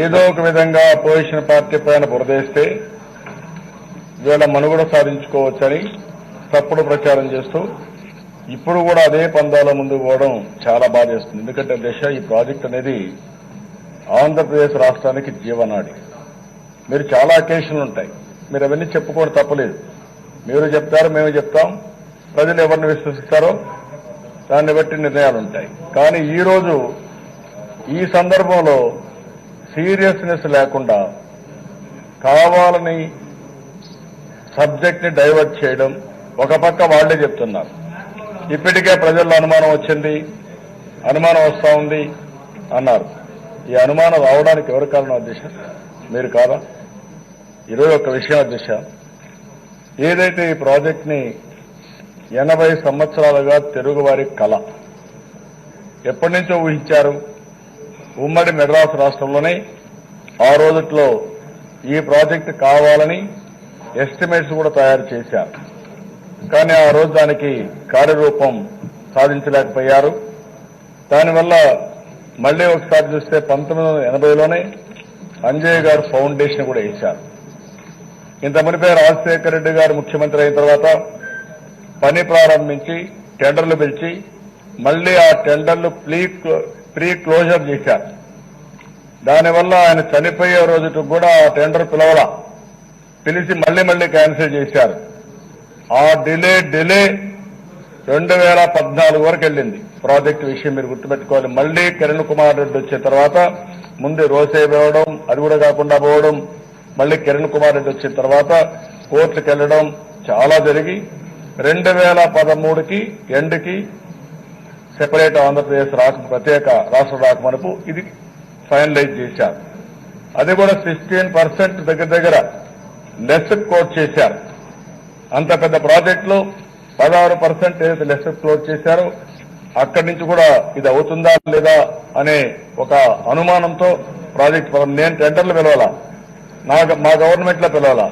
ఏదో ఒక విధంగా అపోజిషన్ పార్టీ పైన బురదేస్తే వీళ్ళ మనుగడ సాధించుకోవచ్చని తప్పుడు ప్రచారం చేస్తూ ఇప్పుడు కూడా అదే పందాల ముందుకు పోవడం చాలా బాధేస్తుంది. ఎందుకంటే ఈ ప్రాజెక్ట్ అనేది ఆంధ్రప్రదేశ్ రాష్ట్రానికి జీవనాడి. మీరు చాలా అకేషన్లు ఉంటాయి, మీరు అవన్నీ చెప్పుకోవడం తప్పలేదు. మీరు చెప్తారు, మేము చెప్తాం, ప్రజలు ఎవరిని విశ్వసిస్తారో దాన్ని బట్టి నిర్ణయాలు ఉంటాయి. కానీ ఈరోజు ఈ సందర్భంలో సీరియస్నెస్ లేకుండా కావాలని సబ్జెక్ట్ ని డైవర్ట్ చేయడం, ఒక పక్క వాళ్లే చెప్తున్నారు ఇప్పటికే ప్రజల్లో అనుమానం వచ్చింది, అనుమానం వస్తా ఉంది అన్నారు. ఈ అనుమానం రావడానికి ఎవరు కారణం అధ్యక్ష? మీరు కాదా? ఈరోజు ఒక విషయం అధ్యక్ష, ఏదైతే ఈ ప్రాజెక్ట్ ని 80 సంవత్సరాలుగా తెలుగువారి కళ ఎప్పటి నుంచో ఊహించారు. ఉమ్మడి మెడ్రాస్ రాష్ట్రంలోనే ఆ రోజుట్లో ఈ ప్రాజెక్టు కావాలని ఎస్టిమేట్స్ కూడా తయారు చేశారు. కానీ ఆ రోజు దానికి కార్యరూపం సాధించలేకపోయారు. దానివల్ల మళ్లీ ఒకసారి చూస్తే 1980లోనే అంజయ్య గారు ఫౌండేషన్ కూడా వేశారు. ఇంత మునిపే రాజశేఖర రెడ్డి గారు ముఖ్యమంత్రి అయిన తర్వాత పని ప్రారంభించి టెండర్లు పిలిచి మళ్లీ ఆ టెండర్లు ప్రీ క్లోజర్ చేశారు. దానివల్ల ఆయన చనిపోయే రోజుకు కూడా ఆ టెండర్ పిలిచి మళ్లీ క్యాన్సిల్ చేశారు. ఆ డిలే 2014 వరకు వెళ్ళింది ప్రాజెక్టు విషయం. మీరు గుర్తుపెట్టుకోవాలి. మళ్లీ కిరణ్ కుమార్ రెడ్డి వచ్చిన తర్వాత ముందు రోసే పోవడం, అది కూడా కాకుండా పోవడం, మళ్లీ కిరణ్ కుమార్ రెడ్డి వచ్చిన తర్వాత కోర్టుకు వెళ్లడం చాలా జరిగి 2013కి ఎండ్కి సెపరేట్ ఆంధ్రప్రదేశ్ ప్రత్యేక రాష్ట్ర రాకమనుపు ఇది ఫైనలైజ్ చేశారు. అది కూడా 16% దగ్గర లెస్ కోట్ చేశారు. అంత పెద్ద ప్రాజెక్టులో 16% ఏదైతే లెస్ క్లోజ్ చేశారో అక్కడి నుంచి కూడా ఇది అవుతుందా లేదా అనే ఒక అనుమానంతో ప్రాజెక్టు నేను టెండర్లు పిలవాలా, మా గవర్నమెంట్ లో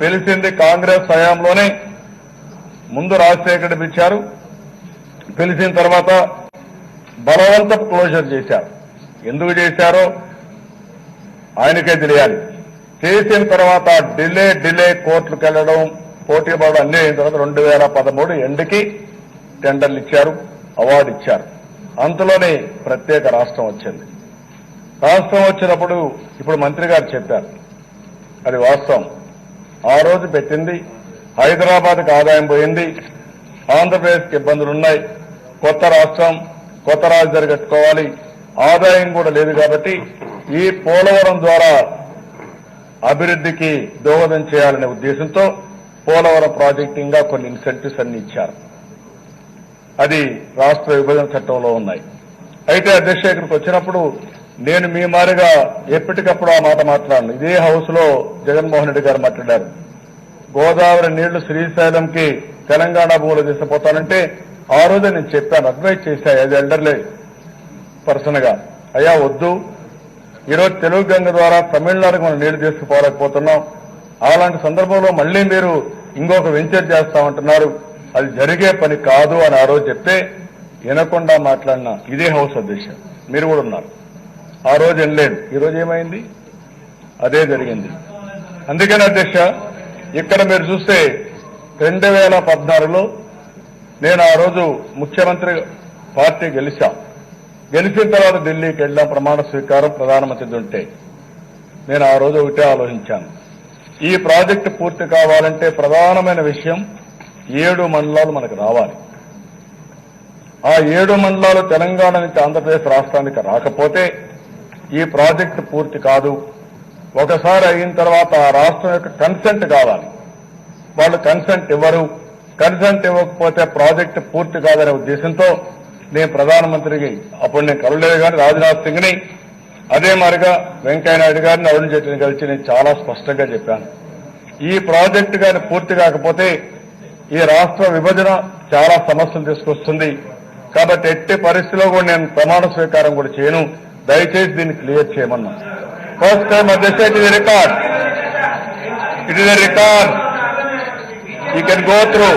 పిలిచింది కాంగ్రెస్ హయాంలోనే. ముందు రాజశేఖర రెడ్డి పిలిచారు, పిలిచిన తర్వాత బలవంతపు క్లోజర్ చేశారు. ఎందుకు చేశారో ఆయనకే తెలియాలి. చేసిన తర్వాత డిలే కోర్టులకు వెళ్లడం, పోటీ పడడం అన్నీ అయిన తర్వాత 2013 ఎండ్కి టెండర్లు ఇచ్చారు, అవార్డు ఇచ్చారు. అంతలోనే ప్రత్యేక రాష్ట్రం వచ్చింది. రాష్ట్రం వచ్చినప్పుడు ఇప్పుడు మంత్రి గారు చెప్పారు, అది వాస్తవం. ఆ రోజు పెట్టింది హైదరాబాద్కి ఆదాయం పోయింది, ఆంధ్రప్రదేశ్కి ఇబ్బందులున్నాయి, కొత్త రాష్ట్రం కొత్త రాజధాని కట్టుకోవాలి, ఆదాయం కూడా లేదు. కాబట్టి ఈ పోలవరం ద్వారా అభివృద్ధికి దోహదం చేయాలనే ఉద్దేశంతో పోలవరం ప్రాజెక్టు ఇంకా కొన్ని ఇన్సెంటివ్స్ అన్ని ఇచ్చారు. అది రాష్ట్ర విభజన చట్టంలో ఉన్నాయి. అయితే అధ్యక్ష ఇక్కడికి వచ్చినప్పుడు నేను మీ మారిగా ఎప్పటికప్పుడు ఆ మాట మాట్లాడను. ఇదే హౌస్ లో జగన్మోహన్ రెడ్డి గారు మాట్లాడారు, గోదావరి నీళ్లు శ్రీశైలంకి తెలంగాణ భూములు తీసుకుపోతానంటే ఆ రోజే నేను చెప్పాను, అడ్వైజ్ చేశాను అది ఎల్డర్లే పర్సన్ గా, అయ్యా వద్దు, ఈరోజు తెలుగు గంగ ద్వారా తమిళనాడుకు మనం నీళ్లు తీసుకుపోలేకపోతున్నాం, అలాంటి సందర్భంలో మళ్లీ మీరు ఇంకొక వెంచర్ చేస్తామంటున్నారు, అది జరిగే పని కాదు అని ఆ రోజు చెప్తే వినకుండా మాట్లాడిన ఇదే హౌస్ అధ్యక్ష, మీరు కూడా ఉన్నారు. ఆ రోజు వినలేదు. ఈ రోజు ఏమైంది? అదే జరిగింది. అందుకని అధ్యక్ష ఇక్కడ మీరు చూస్తే 2014లో నేను ఆ రోజు ముఖ్యమంత్రి పార్టీ గెలిచిన తర్వాత ఢిల్లీకి వెళ్ళాం, ప్రమాణ స్వీకారం ప్రధానమంత్రి ఉంటే నేను ఆ రోజు ఒకటే ఆలోచించాను, ఈ ప్రాజెక్టు పూర్తి కావాలంటే ప్రధానమైన విషయం 7 మండలాలు మనకు రావాలి. ఆ 7 మండలాలు తెలంగాణ నుంచి ఆంధ్రప్రదేశ్ రాష్ట్రానికి రాకపోతే ఈ ప్రాజెక్టు పూర్తి కాదు. ఒకసారి అయిన తర్వాత ఆ రాష్ట్రం యొక్క కన్సెంట్ కావాలి. వాళ్ళు కన్సెంట్ ఇవ్వరు, కన్సెంట్ ఇవ్వకపోతే ప్రాజెక్టు పూర్తి కాదనే ఉద్దేశంతో నేను ప్రధానమంత్రికి అప్పుడు నేను కలవలేదు కానీ రాజ్నాథ్ సింగ్ ని, అదే మాదిరిగా వెంకయ్యనాయుడు గారిని, అరుణ్ జైట్లీని కలిసి నేను చాలా స్పష్టంగా చెప్పాను, ఈ ప్రాజెక్టు గాని పూర్తి కాకపోతే ఈ రాష్ట్ర విభజన చాలా సమస్యలు తీసుకొస్తుంది. కాబట్టి ఎట్టి పరిస్థితిలో కూడా నేను ప్రమాణ స్వీకారం కూడా చేయను, దయచేసి దీన్ని క్లియర్ చేయమన్నా. ఫస్ట్ టైం అధ్యక్ష, it is record, you can go through.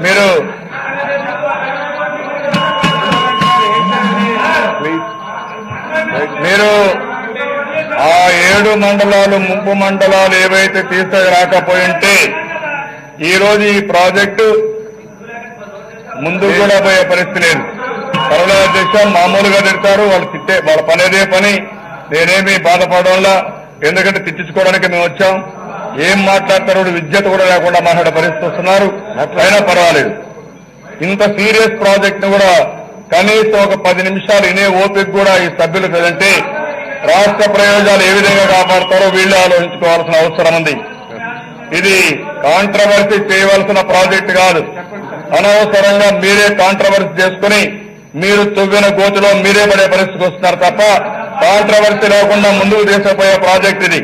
మీరు ఆ 7 మండలాలు ముంపు మండలాలు ఏవైతే తీసుకురాకపోయింటే ఈ రోజు ఈ ప్రాజెక్టు ముందుకు కూడా పోయే పరిస్థితి లేదు. సరళ అధ్యక్ష మామూలుగా తిడతారు, వాళ్ళ పనేదే పని. నేనేమీ బాధపడడంలా, ఎందుకంటే తిట్టించుకోవడానికి మేము వచ్చాం. ఏం మాట్లాడతారో విద్యత కూడా లేకుండా మాట్లాడే పరిస్థితి వస్తున్నారు. అయినా పర్వాలేదు. ఇంత సీరియస్ ప్రాజెక్ట్ ను కూడా కనీసం ఒక 10 నిమిషాలు వినే ఓపిక కూడా ఈ సభ్యులు కదంటే రాష్ట్ర ప్రయోజనాలు ఏ విధంగా కాపాడతారో వీళ్ళు ఆలోచించుకోవాల్సిన అవసరం ఉంది. ఇది కాంట్రవర్సీ చేయవలసిన ప్రాజెక్టు కాదు. అనవసరంగా మీరే కాంట్రవర్సీ చేసుకుని మీరు తవ్విన గోతులో మీరే పడే పరిస్థితికి వస్తున్నారు తప్ప కాంట్రవర్సీ లేకుండా ముందుకు తీసుకుపోయే ప్రాజెక్ట్ ఇది.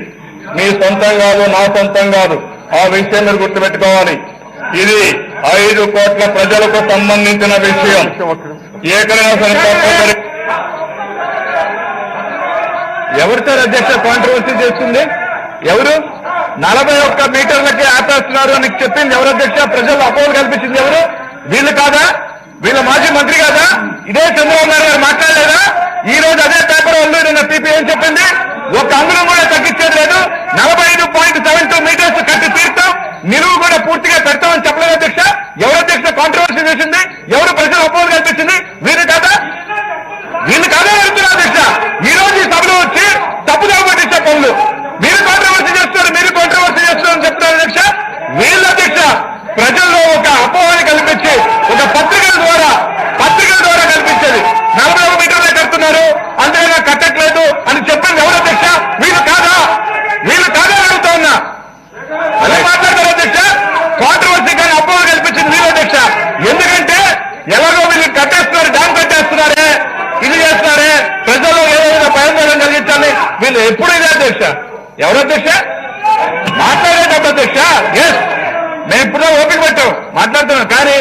మీ సొంతం కాదు, నా సొంతం కాదు. ఆ విషయం మీరు గుర్తుపెట్టుకోవాలి. ఇది 5 కోట్ల ప్రజలకు సంబంధించిన విషయం. ఎక్కడైనా సరే ఎవరు సార్ అధ్యక్ష కాంట్రవర్సీ చేస్తుంది? ఎవరు? 41 మీటర్లకి ఆపేస్తున్నారు అని చెప్పింది ఎవరు అధ్యక్ష? ప్రజల్లో అపోహలు కల్పించింది ఎవరు? వీళ్ళు కాదా? వీళ్ళ మాజీ మంత్రి కాదా? ఇదే చంద్రబాబు నాయుడు గారు మాట్లాడలేదా? ఈ రోజు అదే పేపర్ వాళ్ళు నిన్న టీపీ ఏం చెప్పింది? ఒక అంగుళం కూడా తగ్గించేది లేదు. 45.72 మీటర్స్ కట్టి తీర్తాం, నిలువు కూడా పూర్తిగా పెడతామని చెప్పలేదు అధ్యక్ష. ఎవరు అధ్యక్ష కాంట్రవర్సీ చేసింది? ఎవరు ప్రజలు అపోహలు కల్పించింది? వీళ్ళు కాదా? వీళ్ళు కాదా వెళ్తున్నారు అధ్యక్ష. ఈ రోజు ఈ సభలో వచ్చి తప్పుగా పట్టించే పనులు మీరు కాంట్రవర్సీ చేస్తున్నారు, మీరు కాంట్రవర్సీ చేస్తున్నారని చెప్తున్నారు అధ్యక్ష. వీళ్ళ అధ్యక్ష ప్రజల్లో ఒక అపోహని కల్పించి ఒక పత్రికల ద్వారా కల్పించేది 41 మీటర్లే కడుతున్నారు, అంతేగా కట్టట్లేదు అని చెప్పింది ఎవరు అధ్యక్ష? వీళ్ళు కాదా అడుగుతా ఉన్నా. అలా మాట్లాడతారు అధ్యక్ష. కాంట్రవర్సీ కానీ అపోహలు కల్పించింది వీళ్ళు అధ్యక్ష. ఎందుకంటే ఎలాగో వీళ్ళు కట్టేస్తున్నారు, డ్యామ్ కట్టేస్తున్నారే, ఇది చేస్తున్నారే, ప్రజల్లో ఏదైనా భయాందోళన కలిగించాలి. వీళ్ళు ఎప్పుడు ఇదే అధ్యక్ష. ఎవరు అధ్యక్ష మాట్లాడేటప్పుడు అధ్యక్ష? ఎస్, మేము ఇప్పుడు ఓపిక పెట్టాం, మాట్లాడుతున్నాం. కానీ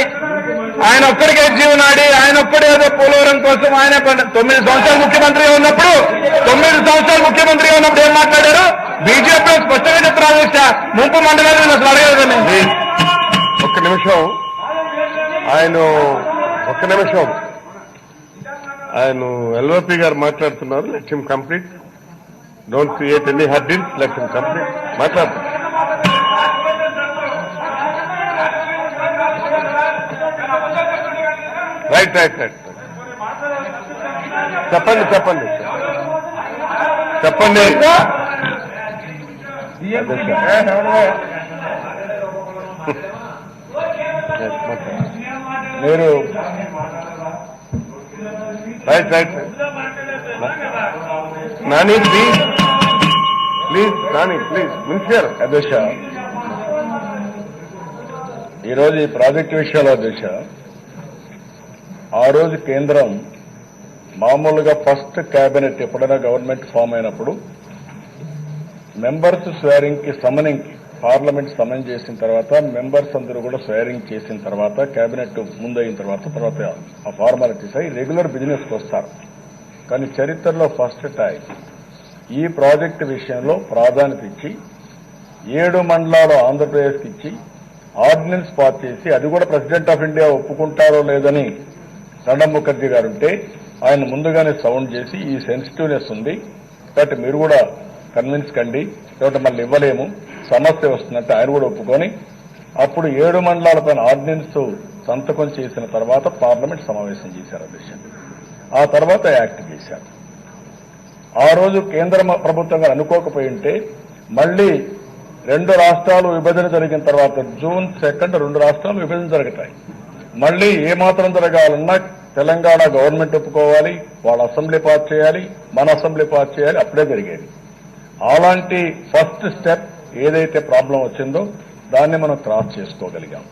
ఆయన ఒక్కడికే జీవనాడి, ఆయన ఒక్కడే ఏదో పోలవరం కోసం ఆయన 9 సంవత్సరాలు ముఖ్యమంత్రిగా ఉన్నప్పుడు 9 సంవత్సరాలు ముఖ్యమంత్రిగా ఉన్నప్పుడు ఏం మాట్లాడారు? బీజేపీ స్పష్టంగా చెప్తున్నారు అధ్యక్ష. ముంపు మండలాలు అసలు అడగలేదండి. ఒక్క నిమిషం ఆయన ఎల్ఓపి గారు మాట్లాడుతున్నారు. Let him complete. Don't create any hurdles. Let him complete. మాట్లాడుతున్నారు. రైట్. చెప్పండి. మీరు right. Nani please. Nani please. Minister అధ్యక్ష, ఈరోజు ఈ ప్రాజెక్టు విషయాలు అధ్యక్ష, ఆ రోజు కేంద్రం మామూలుగా ఫస్ట్ కేబినెట్ ఎప్పుడైనా గవర్నమెంట్ ఫామ్ అయినప్పుడు మెంబర్స్ స్వేరింగ్ కి సమనింగ్ పార్లమెంట్ సమన్ చేసిన తర్వాత మెంబర్స్ అందరూ కూడా స్వేరింగ్ చేసిన తర్వాత కేబినెట్ ముందయిన తర్వాత ఆ ఫార్మాలిటీస్ అయి రెగ్యులర్ బిజినెస్ కి వస్తారు. కానీ చరిత్రలో ఫస్ట్ టైం ఈ ప్రాజెక్టు విషయంలో ప్రాధాన్యత ఇచ్చి 7 మండలాలు ఆంధ్రప్రదేశ్కి ఇచ్చి ఆర్డినెన్స్ పాస్ చేసి, అది కూడా ప్రెసిడెంట్ ఆఫ్ ఇండియా ఒప్పుకుంటారో లేదని ప్రణబ్ ముఖర్జీ గారుంటే ఆయన ముందుగానే సౌండ్ చేసి ఈ సెన్సిటివ్నెస్ ఉంది కాబట్టి మీరు కూడా కన్విన్స్ కండి, కాబట్టి మళ్ళీ ఇవ్వలేము, సమస్య వస్తుందంటే ఆయన కూడా ఒప్పుకొని అప్పుడు 7 మండలాలపైన ఆర్డినెన్స్ సంతకం చేసిన తర్వాత పార్లమెంట్ సమావేశం చేశారు అధ్యక్ష. ఆ తర్వాత యాక్ట్ చేశారు. ఆ రోజు కేంద్ర ప్రభుత్వం గారు అనుకోకపోయి ఉంటే మళ్లీ 2 రాష్ట్రాలు విభజన జరిగిన తర్వాత జూన్ 2 2 రాష్ట్రాలు విభజన జరుగుతాయి. మళ్లీ ఏమాత్రం జరగాలన్నా తెలంగాణ గవర్నమెంట్ ఒప్పుకోవాలి, వాళ్ళ అసెంబ్లీ పాస్ చేయాలి, మన అసెంబ్లీ పాస్ చేయాలి, అప్పుడే జరిగేది. అలాంటి ఫస్ట్ స్టెప్ ఏదైతే ప్రాబ్లం వచ్చిందో దాన్ని మనం క్రాస్ చేసుకోగలిగాం.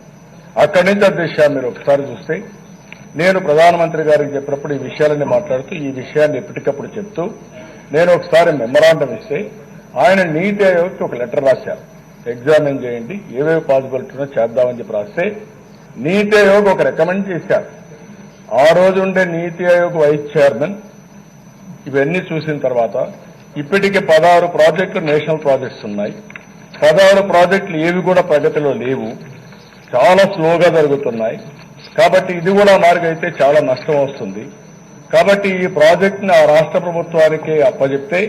అక్కడి నుంచి అధ్యక్ష మీరు ఒకసారి చూస్తే నేను ప్రధానమంత్రి గారికి చెప్పినప్పుడు ఈ విషయాలన్నీ మాట్లాడుతూ ఈ విషయాన్ని ఎప్పటికప్పుడు చెప్తూ నేను ఒకసారి మెమరాండం ఇస్తే ఆయన నీతి ఆయోగ్కి ఒక లెటర్ రాశారు, ఎగ్జామిన్ చేయండి ఏవేవి పాసిబిలిటీనో చేద్దామని చెప్పి రాస్తే నీతి ఆయోగ్ ఒక రికమెండ్ చేశారు. ఆ రోజు ఉండే నీతి ఆయోగ్ వైస్ చైర్మన్ ఇవన్నీ చూసిన తర్వాత ఇప్పటికే 16 ప్రాజెక్టులు నేషనల్ ప్రాజెక్ట్స్ ఉన్నాయి. 16 ప్రాజెక్టులు ఏవి కూడా ప్రగతిలో లేవు, చాలా స్లోగా జరుగుతున్నాయి. కాబట్టి ఇది కూడా మార్గైతే చాలా నష్టం వస్తుంది. కాబట్టి ఈ ప్రాజెక్టుని ఆ రాష్ట్ర ప్రభుత్వానికి అప్పచెప్తే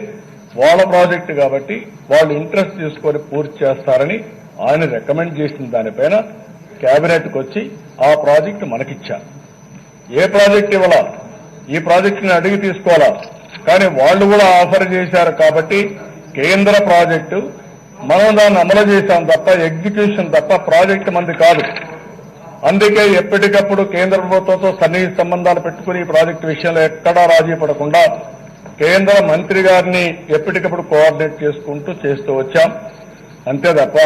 వాళ్ళ ప్రాజెక్టు కాబట్టి వాళ్ళు ఇంట్రెస్ట్ తీసుకొని పూర్తి చేస్తారని ఆయన రికమెండ్ చేసిన దానిపైన కేబినెట్కి వచ్చి ఆ ప్రాజెక్టు మనకిచ్చారు. ఏ ప్రాజెక్ట్ ఇవ్వాలా, ఈ ప్రాజెక్టుని అడిగి తీసుకోవాలా, కానీ వాళ్ళు కూడా ఆఫర్ చేశారు కాబట్టి కేంద్ర ప్రాజెక్టు మనం దాన్ని అమలు చేశాం తప్ప ఎగ్జిక్యూషన్ తప్ప ప్రాజెక్టు మంది కాదు. అందుకే ఎప్పటికప్పుడు కేంద్ర ప్రభుత్వంతో సన్నిహిత సంబంధాలు పెట్టుకుని ఈ ప్రాజెక్టు విషయంలో ఎక్కడా రాజీ పడకుండా కేంద్ర మంత్రి గారిని ఎప్పటికప్పుడు కోఆర్డినేట్ చేసుకుంటూ చేస్తూ వచ్చాం. అంతే తప్ప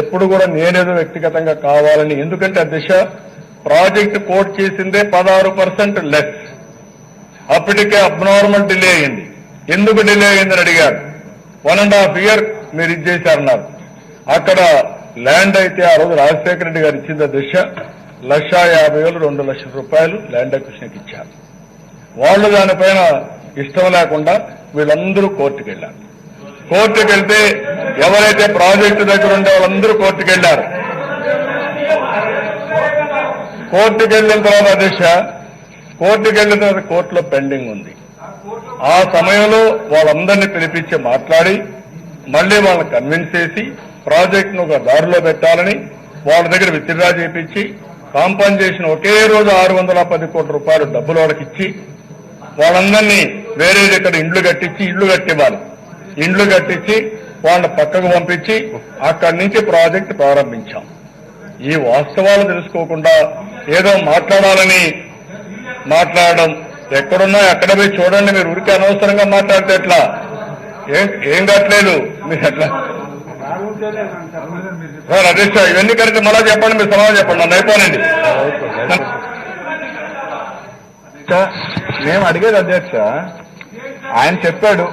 ఎప్పుడు కూడా నేనేదో వ్యక్తిగతంగా కావాలని, ఎందుకంటే అధ్యక్ష ప్రాజెక్టు కోట్ చేసిందే 16% లెస్. అప్పటికే అబ్నార్మల్ డిలే అయింది. ఎందుకు డిలే అయిందని అడిగారు. 1.5 year మీరు ఇచ్చేశారన్నారు. అక్కడ ల్యాండ్ అయితే ఆ రోజు రాజశేఖర రెడ్డి గారు ఇచ్చిన దిశ 1,50,000 2 లక్షల రూపాయలు ల్యాండ్ అక్విజిషన్కి ఇచ్చారు. వాళ్ళు దానిపైన ఇష్టం లేకుండా వీళ్ళందరూ కోర్టుకు వెళ్లారు. కోర్టుకు వెళ్తే ఎవరైతే ప్రాజెక్టు దగ్గర ఉండే వాళ్ళందరూ కోర్టుకు వెళ్లారు. కోర్టుకు వెళ్లిన తర్వాత దిశ కోర్టుకు వెళ్లిన తర్వాత కోర్టులో పెండింగ్ ఉంది. ఆ సమయంలో వాళ్ళందరినీ పిలిపించి మాట్లాడి మళ్లీ వాళ్ళని కన్విన్స్ చేసి ప్రాజెక్టును ఒక దారిలో పెట్టాలని వాళ్ళ దగ్గర విత్డ్రా చేయించి కాంపన్సేషన్ ఒకే రోజు 610 కోట్ల రూపాయలు డబ్బులు వాళ్ళకి ఇచ్చి వాళ్ళందరినీ వేరే దగ్గర ఇండ్లు కట్టివ్వాలి. ఇండ్లు కట్టించి వాళ్ళని పక్కకు పంపించి అక్కడి నుంచి ప్రాజెక్టు ప్రారంభించాం. ఈ వాస్తవాలు తెలుసుకోకుండా ఏదో మాట్లాడాలని మాట్లాడడం, ఎక్కడున్నా ఎక్కడ పోయి చూడండి, మీరు ఊరికి అనవసరంగా మాట్లాడితే ఎట్లా? ఏం కట్టలేదు మీరు ఎట్లా సార్? అధ్యక్ష ఇవన్నీ కరెక్ట్, మళ్ళా చెప్పండి, మీరు సమాధానం చెప్పండి, నన్ను అయిపోయానండి. మేము అడిగేది అధ్యక్ష, ఆయన చెప్పాడు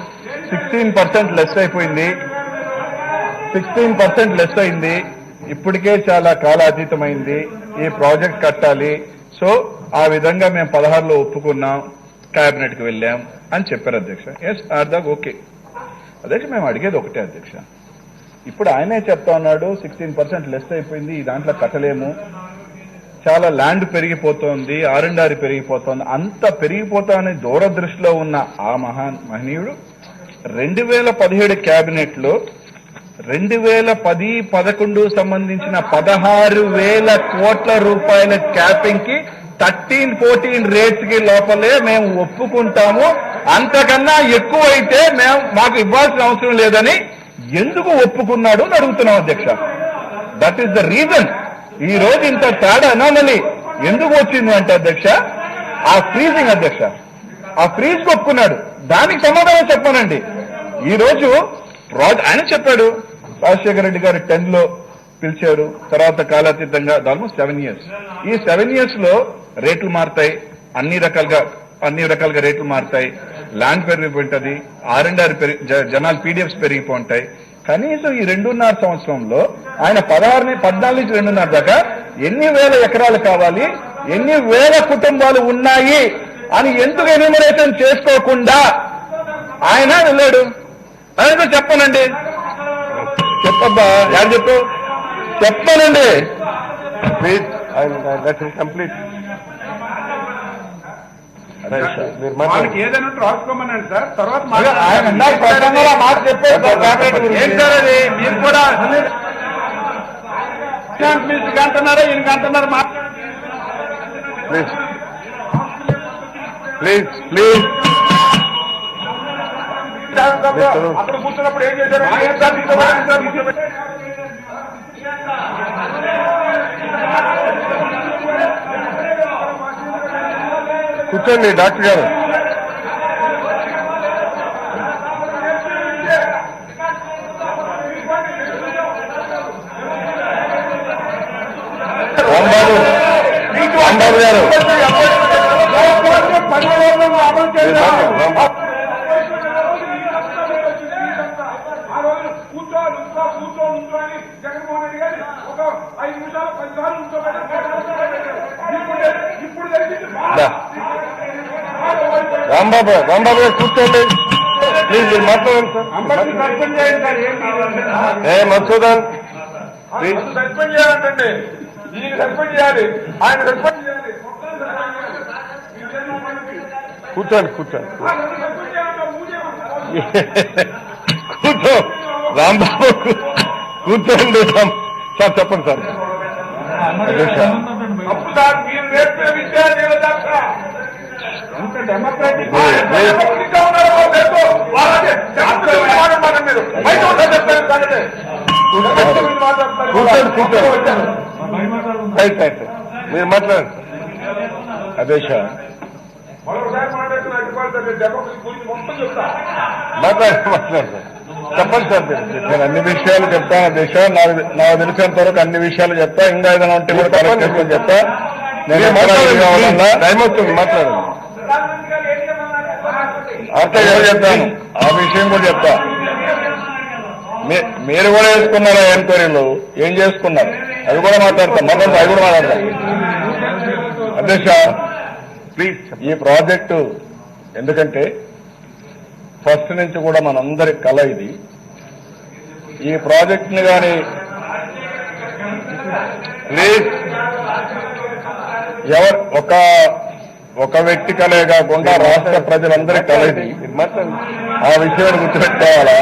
16% లెస్ అయిపోయింది, 16% లెస్ అయింది, ఇప్పటికే చాలా కాలాతీతమైంది, ఈ ప్రాజెక్ట్ కట్టాలి, సో ఆ విధంగా మేము 16లో ఒప్పుకున్నాం, కేబినెట్ కి వెళ్ళాం అని చెప్పారు అధ్యక్ష. ఎస్ ఆర్దాగ్ ఓకే అధ్యక్ష. మేము అడిగేది ఒకటే అధ్యక్ష, ఇప్పుడు ఆయనే చెప్తా ఉన్నాడు 16% లెస్ అయిపోయింది, ఈ దాంట్లో కట్టలేము, చాలా ల్యాండ్ పెరిగిపోతోంది, R&R పెరిగిపోతోంది, అంత పెరిగిపోతామని దూరదృష్టిలో ఉన్న ఆ మహనీయుడు 2017 కేబినెట్ లో 2010-11 సంబంధించిన 16,000 కోట్ల రూపాయల క్యాపింగ్ కి 13-14 రేట్స్ కి లోపలే మేము ఒప్పుకుంటాము, అంతకన్నా ఎక్కువైతే మాకు ఇవ్వాల్సిన అవసరం లేదని ఎందుకు ఒప్పుకున్నాడు అని అడుగుతున్నాం అధ్యక్ష. That is the reason. ఈ రోజు ఇంత తేడా అనామలీ ఎందుకు వచ్చింది అంటే అధ్యక్ష, ఆ ఫ్రీజింగ్ అధ్యక్ష, ఆ ఫ్రీజ్ ఒప్పుకున్నాడు, దానికి సమాధానం చెప్పానండి. ఈ రోజు ఆయన చెప్పాడు, రాజశేఖర రెడ్డి గారు 10లో పిలిచారు, తర్వాత కాలాతీతంగా ఆల్మోస్ట్ 7 years. ఈ 7 years లో రేట్లు మారుతాయి, అన్ని రకాలుగా రేట్లు మారుతాయి, ల్యాండ్ పెరిగిపోయింటది, R&R జనాలు PDFs పెరిగిపోంటాయి. కనీసం ఈ 2.5 సంవత్సరంలో ఆయన 14 నుంచి 2.5 దాకా ఎన్ని వేల ఎకరాలు కావాలి, ఎన్ని వేల కుటుంబాలు ఉన్నాయి అని ఎందుకు ఎన్యూమరేషన్ చేసుకోకుండా ఆయన వెళ్ళాడు? ఆయనతో చెప్పనండి, చెప్పబ్బా, యారు చెప్పు, చెప్పనండి ప్లీజ్ లెట్ హిమ్ కంప్లీట్. వాళ్ళకి ఏదైనా రాసుకోమనండి సార్, తర్వాత ఆయన ప్రసంగంలో మాట చెప్పారు ఏం సార్ అది? మీరు కూడా మినిస్టర్కి అంటున్నారా, ఈయనకి అంటున్నారు? ప్లీజ్ ప్లీజ్ ప్లీజ్ అక్కడ కూర్చున్నప్పుడు ఏం చేశారు? కూర్చోండి డాక్టర్ గారు. రాంబాబు గారు కూర్చోని జగన్మోహన్ రెడ్డి గారు ఒక 5 నిమిషాలు 10 సార్లు ఇప్పుడు రాంబాబు గారు కూర్చోండి ప్లీజ్. మీరు మాట్లాడండి సార్. సస్పెండ్ చేయండి సార్. ఏంటి మధుసూదన్ సస్పెండ్ చేయాలంటే ఈయన సస్పెండ్ చేయాలి, ఆయన సస్పెండ్ చేయాలి. కూర్చోండి సస్పెండ్ చేయాలంటే రాంబాబు కూర్చోండి. సార్ చెప్పండి సార్. అప్పు సార్ మీరు నేర్పిన విషయాలు డెమోక్రాటిక్ రైట్ రైట్ మీరు మాట్లాడండి. అధ్యక్ష మరోసారి మాట్లాడుతున్న డెమోక్రసీ గురించి మొత్తం చెప్తా. మాట్లాడండి సార్. చెప్పండి సార్. నేను అన్ని విషయాలు చెప్తాను అధ్యక్ష. నాకు తెలిసినంత వరకు అన్ని విషయాలు చెప్తా. ఇంకా ఏదైనా ఉంటే కూడా కరెక్ట్ చేసుకొని చెప్తా. నేను టైం అవుతుంది, మాట్లాడండి. అట్లా కూడా చెప్తాను, ఆ విషయం కూడా చెప్తా. మీరు కూడా వేసుకున్నారా ఎంక్వైరీలు? ఏం చేసుకున్నారు అది కూడా మాట్లాడతాం. అది కూడా మాట్లాడతాం. అధ్యక్ష ప్లీజ్. ఈ ప్రాజెక్టు ఎందుకంటే ఫస్ట్ నుంచి కూడా మనందరి కళ ఇది. ఈ ప్రాజెక్టుని కానీ ప్లీజ్ ఒక వ్యక్తి కలే కాకుండా రాష్ట్ర ప్రజలందరి కళ ఇది. ఆ విషయాన్ని గుర్తుపెట్టుకోవాలా?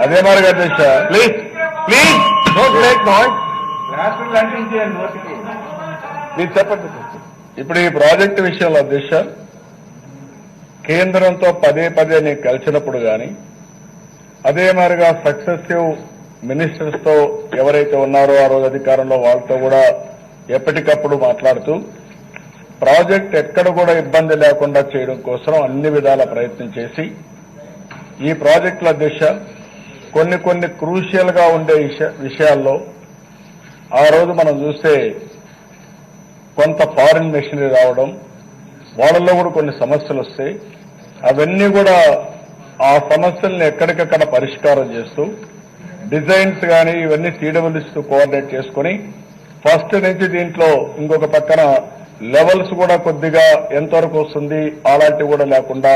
అదే మరి అధ్యక్ష. Please please don't make noise. మీరు చెప్పండి. ఇప్పుడు ఈ ప్రాజెక్టు విషయంలో అధ్యక్ష కేంద్రంతో పదే పదే నీకు కలిసినప్పుడు కానీ అదే మాదిరిగా సక్సెసివ్ మినిస్టర్స్ తో ఎవరైతే ఉన్నారో ఆ రోజు అధికారంలో వాళ్ళతో కూడా ఎప్పటికప్పుడు మాట్లాడుతూ ప్రాజెక్ట్ ఎక్కడ కూడా ఇబ్బంది లేకుండా చేయడం కోసం అన్ని విధాల ప్రయత్నం చేసి ఈ ప్రాజెక్టుల దిశ కొన్ని క్రూషియల్ గా ఉండే విషయాల్లో ఆ రోజు మనం చూస్తే కొంత ఫారిన్ మెషినరీ రావడం, వాళ్ళల్లో కూడా కొన్ని సమస్యలు వస్తాయి. అవన్నీ కూడా ఆ సమస్యల్ని ఎక్కడికక్కడ పరిష్కారం చేస్తూ డిజైన్స్ కానీ ఇవన్నీ TWS కోఆర్డినేట్ చేసుకుని ఫస్ట్ నుంచి దీంట్లో ఇంకొక పక్కన లెవెల్స్ కూడా కొద్దిగా ఎంతవరకు వస్తుంది అలాంటివి కూడా లేకుండా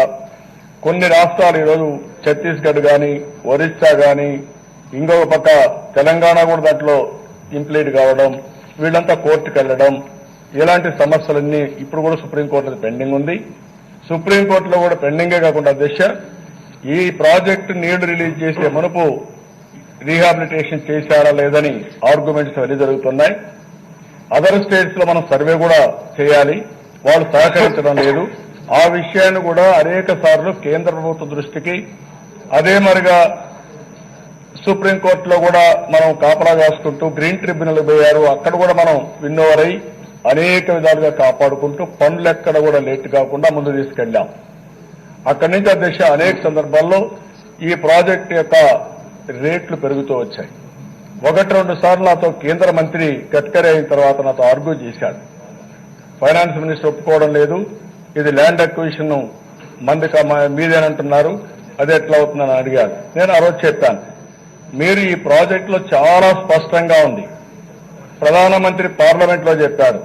కొన్ని రాష్ట్రాలు ఈరోజు ఛత్తీస్గఢ్ కానీ ఒరిస్సా కానీ ఇంకొక పక్క తెలంగాణ కూడా దాంట్లో ఇంప్లీట్ కావడం, వీళ్ళంతా కోర్టుకు వెళ్లడం, ఇలాంటి సమస్యలన్నీ ఇప్పుడు కూడా సుప్రీంకోర్టులో పెండింగ్ ఉంది. సుప్రీంకోర్టులో కూడా పెండింగే కాకుండా అధ్యక్ష ఈ ప్రాజెక్టు నీళ్లు రిలీజ్ చేసే మునుపు రీహాబిలిటేషన్ చేశారా లేదని ఆర్గ్యుమెంట్స్ అన్ని జరుగుతున్నాయి. అదర్ స్టేట్స్ లో మనం సర్వే కూడా చేయాలి, వాళ్ళు సహకరించడం లేదు. ఆ విషయాన్ని కూడా అనేక సార్లు కేంద్ర ప్రభుత్వ దృష్టికి అదే మరిగా సుప్రీంకోర్టులో కూడా మనం కాపలా కాసుకుంటూ గ్రీన్ ట్రిబ్యునల్ పోయారు, అక్కడ కూడా మనం విన్నోవర్ అయి అనేక విధాలుగా కాపాడుకుంటూ పనులు ఎక్కడ కూడా లేట్ కాకుండా ముందు తీసుకెళ్లాం. అక్కడి నుంచి అధ్యక్ష అనేక సందర్భాల్లో ఈ ప్రాజెక్టు యొక్క రేట్లు పెరుగుతూ వచ్చాయి. 1-2 సార్లు నాతో కేంద్ర మంత్రి గడ్కరీ అయిన తర్వాత నాతో ఆర్గ్యూ చేశాడు. ఫైనాన్స్ మినిస్టర్ ఒప్పుకోవడం లేదు, ఇది ల్యాండ్ అక్విజిషన్ మీదేనంటున్నారు, అది ఎట్లా అవుతుందని అడిగాడు. నేను ఆ రోజు చెప్పాను, మీరు ఈ ప్రాజెక్టులో చాలా స్పష్టంగా ఉంది, ప్రధానమంత్రి పార్లమెంట్ లో చెప్పాడు,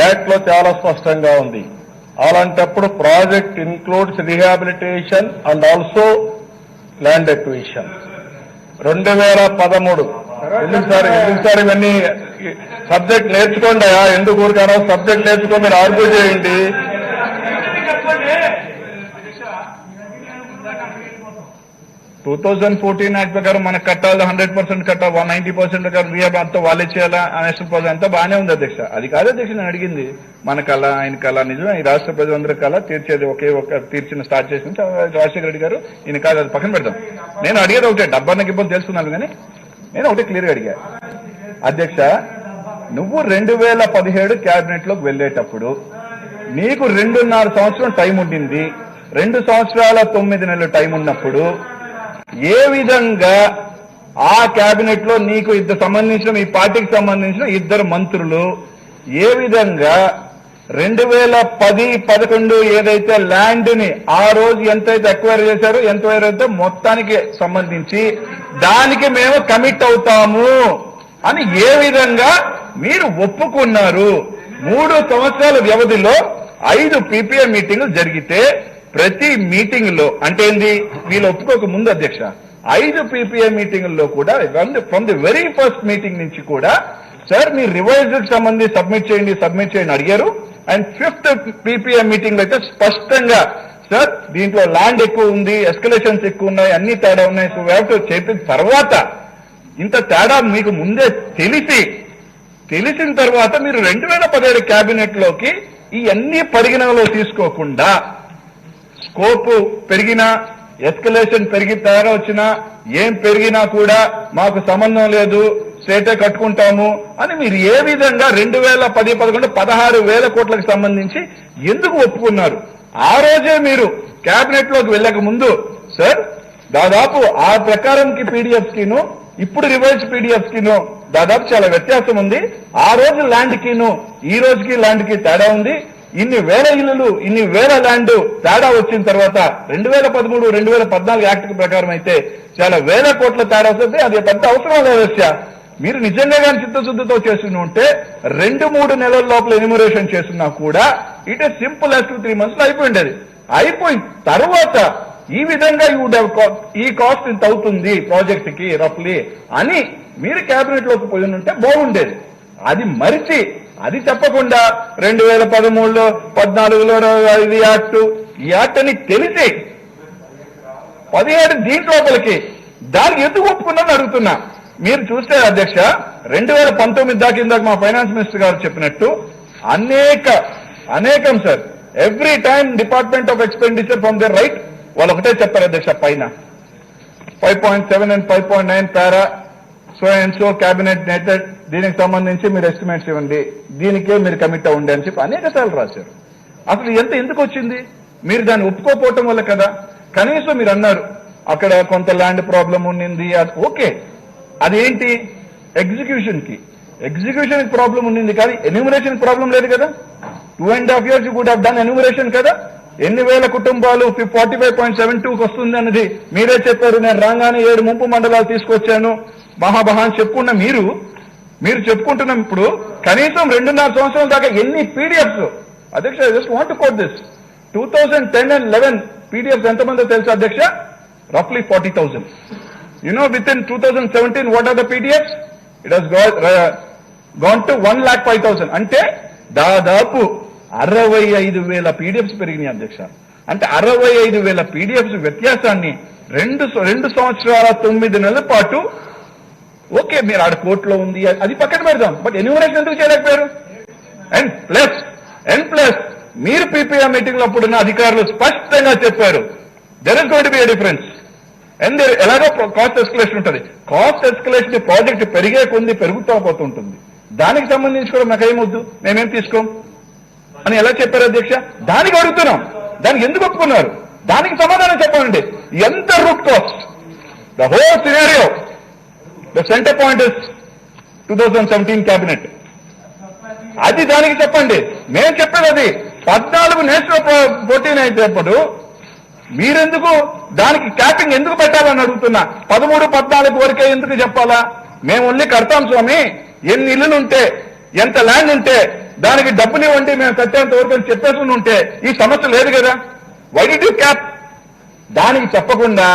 యాక్ట్ లో చాలా స్పష్టంగా ఉంది. అలాంటప్పుడు project includes rehabilitation and also land acquisition. 2013 ఎందుకు సార్ ఇవన్నీ సబ్జెక్ట్ నేర్చుకోండి, ఎందుకు ఊరికానో సబ్జెక్ట్ నేర్చుకో, మీరు ఆర్గ్యూ చేయండి. 2014 యాక్ట్ ప్రకారం మనకు కట్టాలి, 100% కట్టాలి, 190% ప్రకారం రీహాబ్ అంతా వాళ్ళే చేయాలా, నేషనల్ ప్రాజెక్ట్ అంతా బాగానే ఉంది అధ్యక్ష. అది కాదు అధ్యక్ష నేను అడిగింది. మన కళ, ఆయన కళ, నిజమే ఈ రాష్ట్ర ప్రజలందరి కళ తీర్చేది ఒకే ఒక తీర్చిన స్టార్ట్ చేసిన రాజశేఖర రెడ్డి గారు, ఈయన కాదు, అది పక్కన పెడతాం. నేను అడిగేది ఒకటే, డబ్బాన్నకి ఇబ్బంది తెలుసుకున్నాను కానీ నేను ఒకటే క్లియర్గా అడిగా అధ్యక్ష, నువ్వు 2017 క్యాబినెట్ లోకి వెళ్లేటప్పుడు నీకు 2.5 సంవత్సరం టైం ఉండింది, 2 సంవత్సరాల 9 నెలలు టైం ఉన్నప్పుడు ఏ విధంగా ఆ క్యాబినెట్ లో నీకు సంబంధించిన మీ పార్టీకి సంబంధించిన 2 మంత్రులు ఏ విధంగా 2010-11 ఏదైతే ల్యాండ్ ని ఆ రోజు ఎంతైతే ఎక్వైర్ చేశారో ఎంతైతే మొత్తానికి సంబంధించి దానికి మేము కమిట్ అవుతాము అని ఏ విధంగా మీరు ఒప్పుకున్నారు? 3 సంవత్సరాల వ్యవధిలో 5 PPA మీటింగులు జరిగితే ప్రతి మీటింగ్ లో అంటే ఏంది, వీళ్ళు ఒప్పుకోక ముందు అధ్యక్ష 5 PPA మీటింగుల్లో కూడా from the very first meeting నుంచి కూడా సార్ మీ రివైజ్డ్ సంబంధించి సబ్మిట్ చేయండి అడిగారు. అండ్ 5th PPA మీటింగ్ లో అయితే స్పష్టంగా సార్ దీంట్లో ల్యాండ్ ఎక్కువ ఉంది, ఎస్కలేషన్స్ ఎక్కువ ఉన్నాయి, అన్ని తేడా ఉన్నాయి. సో హ్యావ్ టు చెప్పిన తర్వాత ఇంత తేడా మీకు ముందే తెలిసిన తర్వాత మీరు 2017 క్యాబినెట్ లోకి ఈ అన్ని పరిగణనలో తీసుకోకుండా స్కోప్ పెరిగినా, ఎస్కలేషన్ పెరిగి తేడా వచ్చినా, ఏం పెరిగినా కూడా మాకు సంబంధం లేదు, స్టేటే కట్టుకుంటాము అని మీరు ఏ విధంగా 2010, 11, 16,000 కోట్లకు సంబంధించి ఎందుకు ఒప్పుకున్నారు? ఆ రోజే మీరు క్యాబినెట్ లోకి వెళ్ళక ముందు సార్ దాదాపు ఆ ప్రకారంకి పీడిఎఫ్ కిను ఇప్పుడు రివైజ్ పీడిఎఫ్ కిను దాదాపు చాలా వ్యత్యాసం ఉంది. ఆ రోజు ల్యాండ్ కిను ఈ రోజుకి ల్యాండ్ కి తేడా ఉంది. ఇన్ని వేల ఇల్లులు, ఇన్ని వేల ల్యాండ్ తేడా వచ్చిన తర్వాత 2013, 2014 యాక్ట్ ప్రకారం అయితే చాలా వేల కోట్ల తేడా వస్తుంది. అది పెద్ద అవసరం లేదు. మీరు నిజంగా కానీ చిత్తశుద్ధితో చేస్తున్న ఉంటే 2-3 నెలల లోపల ఎన్యూమరేషన్ చేస్తున్నా కూడా it is simple as 2-3 months లో అయిపోయింది. అయిపోయిన తర్వాత ఈ విధంగా ఈ కాస్ట్ ఇంత అవుతుంది ప్రాజెక్ట్ కి రఫ్లీ అని మీరు కేబినెట్ లోకి పోయి ఉంటే బాగుండేది. అది మరిచి అది చెప్పకుండా 2013లో 14లో ఇది యాక్ట్, ఈ యాక్ట్ అని తెలిసి 17 దీంట్లోపలికి దానికి ఎందుకు ఒప్పుకున్నాను అడుగుతున్నా. మీరు చూస్తే అధ్యక్ష 2019 దాకా ఇందాక మా ఫైనాన్స్ మినిస్టర్ గారు చెప్పినట్టు అనేకం sir every time department of expenditure from the right వాళ్ళు ఒకటే చెప్పారు అధ్యక్ష, పైన 5.7 and 5.9 para so and so cabinet netted, దీనికి సంబంధించి మీరు ఎస్టిమేట్స్ ఇవ్వండి, దీనికే మీరు కమిట్ అవ్వండి అని చెప్పి అనేక సార్లు రాశారు. అసలు ఎందుకు వచ్చింది? మీరు దాన్ని ఒప్పుకోపోవటం వల్ల కదా. కనీసం మీరు అన్నారు అక్కడ కొంత ల్యాండ్ ప్రాబ్లం ఉండింది, అది ఓకే, అదేంటి ఎగ్జిక్యూషన్ ప్రాబ్లం ఉండింది కానీ ఎన్యూమరేషన్ ప్రాబ్లం లేదు కదా. 2.5 years good have done enumeration కదా. ఎన్ని వేల కుటుంబాలు 45.72కి వస్తుంది అన్నది మీరే చెప్పారు. నేను రాగానే 7 ముంపు మండలాలు తీసుకొచ్చాను మహాబహా అని చెప్పుకున్న మీరు చెప్పుకుంటున్న ఇప్పుడు కనీసం 2.5 సంవత్సరాల దాకా ఎన్ని పీడిఎఫ్స్ అధ్యక్ష, just want to quote this 2010 and 11 PDFs ఎంతమందో తెలుసా అధ్యక్ష? రఫ్లీ 40,000. within 2017 what are the PDFs? It has gone to 1,05,000. అంటే దాదాపు 65,000 PDFs పెరిగినాయి అధ్యక్ష. అంటే 65,000 PDFs వ్యత్యాసాన్ని 2 సంవత్సరాల 9 నెలల పాటు ఓకే మీరు ఆడ కోర్టులో ఉంది అది పక్కన పెడదాం, బట్ ఎన్యూమరేషన్ ఎందుకు చేయలేకపోయారు? అండ్ ప్లస్ మీరు పీపీఆర్ మీటింగ్ లో అప్పుడున్న అధికారులు స్పష్టంగా చెప్పారు there is going to be a difference. And ఎలాగో కాస్ట్ ఎస్కలేషన్ ఉంటుంది. కాస్ట్ ఎస్కలేషన్ ప్రాజెక్ట్ పెరిగే కొంది పెరుగుతూ పోతుంటుంది. దానికి సంబంధించి కూడా మాకేమొద్దు, మేమేం తీసుకోం అని ఎలా చెప్పారు అధ్యక్ష? దానికి అడుగుతున్నాం, దానికి ఎందుకు ఒప్పుకున్నారు? దానికి సమాధానం చెప్పండి. ఎంత route cost the whole scenario the centre point is 2017 cabinet. అది దానికి చెప్పండి. మేము చెప్పేది అది 14 నేషనల్ 14 అయినప్పుడు మీరెందుకు దానికి క్యాపింగ్ ఎందుకు పెట్టాలని అడుగుతున్నా. 13, 14 వరకే ఎందుకు చెప్పాలా? మేము ఓన్లీ కడతాం స్వామి, ఎన్ని ఇల్లులుంటే ఎంత ల్యాండ్ ఉంటే దానికి డబ్బులు ఇవ్వండి మేము కట్టేంత వరకు అని చెప్పేసి ఉంటే ఈ సమస్య లేదు కదా. Why did you cap? దానికి చెప్పకుండా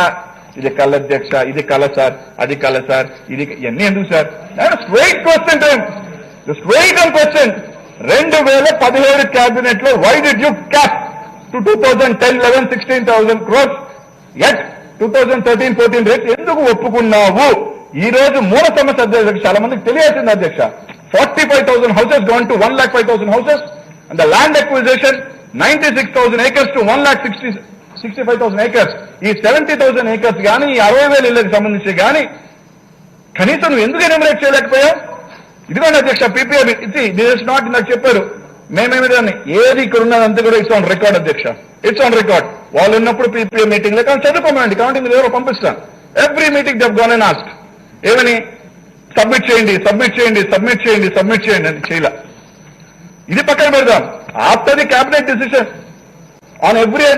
ఇది కల అధ్యక్ష, ఇది కల సార్, అది కల సార్, ఇది ఇవన్నీ ఎందుకు sir? Straight question time, straight and question. 2017 cabinet లో why did you cap to 2010, 11, 16,000 crores yet 2013, 14 rate ఎందుకు ఒప్పుకున్నావు? ఈ రోజు మూల సమస్య అధ్యక్ష చాలా మందికి తెలియాల్సింది అధ్యక్ష. 45,000 houses gone to 1,05,000 houses and the land acquisition 96,000 acres to 1,65,000 acres. ఈ 70,000 acres గానీ ఈ 60,000 ఇళ్లకు సంబంధించి గానీ కనీసం నువ్వు ఎందుకు ఎన్యూమరేట్ చేయలేకపోయావు? ఇదిగోండి అధ్యక్ష పీపీఆర్ దిస్ ఇస్ నాట్ నాకు చెప్పారు. మేమేమి దాన్ని ఏది ఇక్కడ ఉన్నదంతా కూడా ఇట్స్ ఆన్ రికార్డ్ అధ్యక్ష, ఇట్స్ ఆన్ రికార్డ్. వాళ్ళు ఉన్నప్పుడు పీపీఏ మీటింగ్ లో కానీ చదువుకోమండి, కాబట్టి మీరు ఎవరో పంపిస్తాను. Every meeting they've gone and asked ఏమని సబ్మిట్ చేయండి అని చేయలే. ఇది పక్కన పెడదాం. After the cabinet decision on every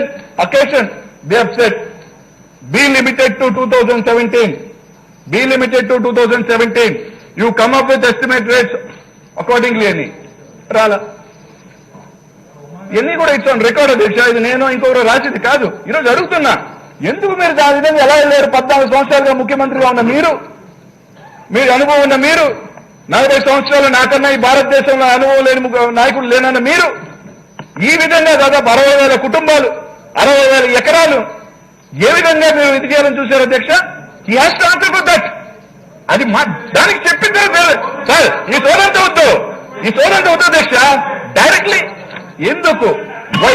occasion they have said be limited to 2017. You come up with estimate rates accordingly అని రాలా. ఇవన్నీ కూడా ఇట్స్ ఆన్ రికార్డ్ అధ్యక్ష. ఇది నేను ఇంకొకరు రాసేది కాదు. ఈరోజు అడుగుతున్నా ఎందుకు మీరు ఆ విధంగా ఎలా వెళ్ళారు? 14 సంవత్సరాలుగా ముఖ్యమంత్రిగా ఉన్న మీరు అనుభవం ఉన్న మీరు 40 సంవత్సరాలు నాకన్నా ఈ భారతదేశంలో అనుభవం లేని నాయకుడు లేనన్న మీరు ఈ విధంగా దాదాపు 60,000 కుటుంబాలు 60,000 ఎకరాలు ఏ విధంగా మీరు ఇది చేయాలని చూశారు అధ్యక్ష? He has to answer for that. అది దానికి చెప్పింది సార్. ఈ సోదంతా వద్దు అధ్యక్ష. డైరెక్ట్లీ ఎందుకు వై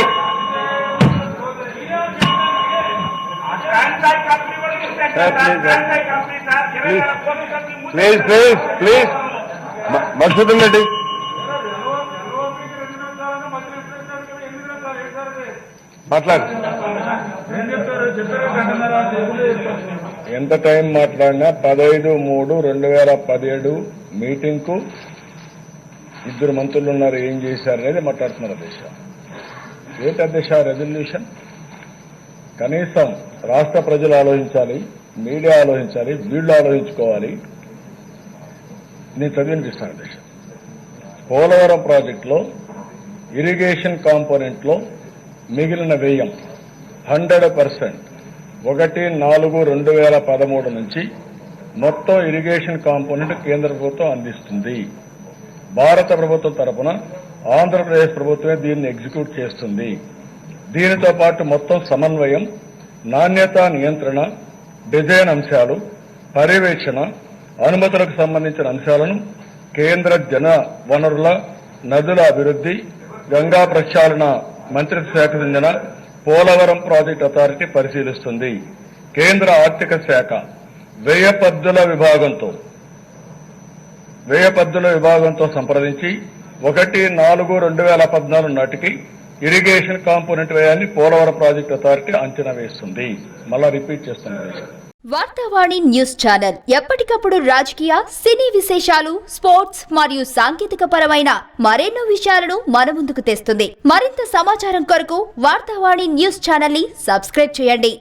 ప్లీజ్ మధుసూదన్ రెడ్డి మాట్లాడు. ఎంత టైం మాట్లాడినా 15/3/2017 మీటింగ్ కు 2 మంత్రులు ఉన్నారు, ఏం చేశారు అనేది మాట్లాడుతున్నారు అధ్యక్ష. ఏంటి అధ్యక్ష రెజల్యూషన్? కనీసం రాష్ట్ర ప్రజలు ఆలోచించాలి, మీడియా ఆలోచించాలి, వీళ్ళు ఆలోచించుకోవాలి. నేను చదివినిపిస్తాను అధ్యక్ష. పోలవరం ప్రాజెక్టులో ఇరిగేషన్ కాంపోనెంట్ లో మిగిలిన వ్యయం 100% 1/4/2013 నుంచి మొత్తం ఇరిగేషన్ కాంపోనెంట్ కేంద్ర ప్రభుత్వం అందిస్తుంది. భారత ప్రభుత్వం తరపున ఆంధ్రప్రదేశ్ ప్రభుత్వమే దీన్ని ఎగ్జిక్యూట్ చేస్తుంది. దీనితో పాటు మొత్తం సమన్వయం, నాణ్యత నియంత్రణ, డిజైన్ అంశాలు, పర్యవేక్షణ, అనుమతులకు సంబంధించిన అంశాలను కేంద్ర జల వనరుల, నదుల అభివృద్ధి, గంగా ప్రక్షాళన మంత్రిత్వ శాఖకు చెందిన పోలవరం ప్రాజెక్టు అథారిటీ పరిశీలిస్తుంది. కేంద్ర ఆర్థిక శాఖ వ్యయ పద్దుల విభాగంతో సంప్రదించి 1/4/2014 నాటికి ఇరిగేషన్ కాంపోనెంట్ వ్యయాన్ని పోలవరం ప్రాజెక్టు అథారిటీ అంచనా వేస్తుంది. మళ్ళా రిపీట్ చేస్తున్నాను. వార్తావాణి న్యూస్ ఛానల్ ఎప్పటికప్పుడు రాజకీయ, సినీ విశేషాలు, స్పోర్ట్స్ మరియు సాంకేతిక పరమైన మరెన్నో విషయాలను మన ముందుకు తెస్తుంది. మరింత సమాచారం కొరకు వార్తావాణి న్యూస్ ఛానల్ ని సబ్స్క్రైబ్ చేయండి.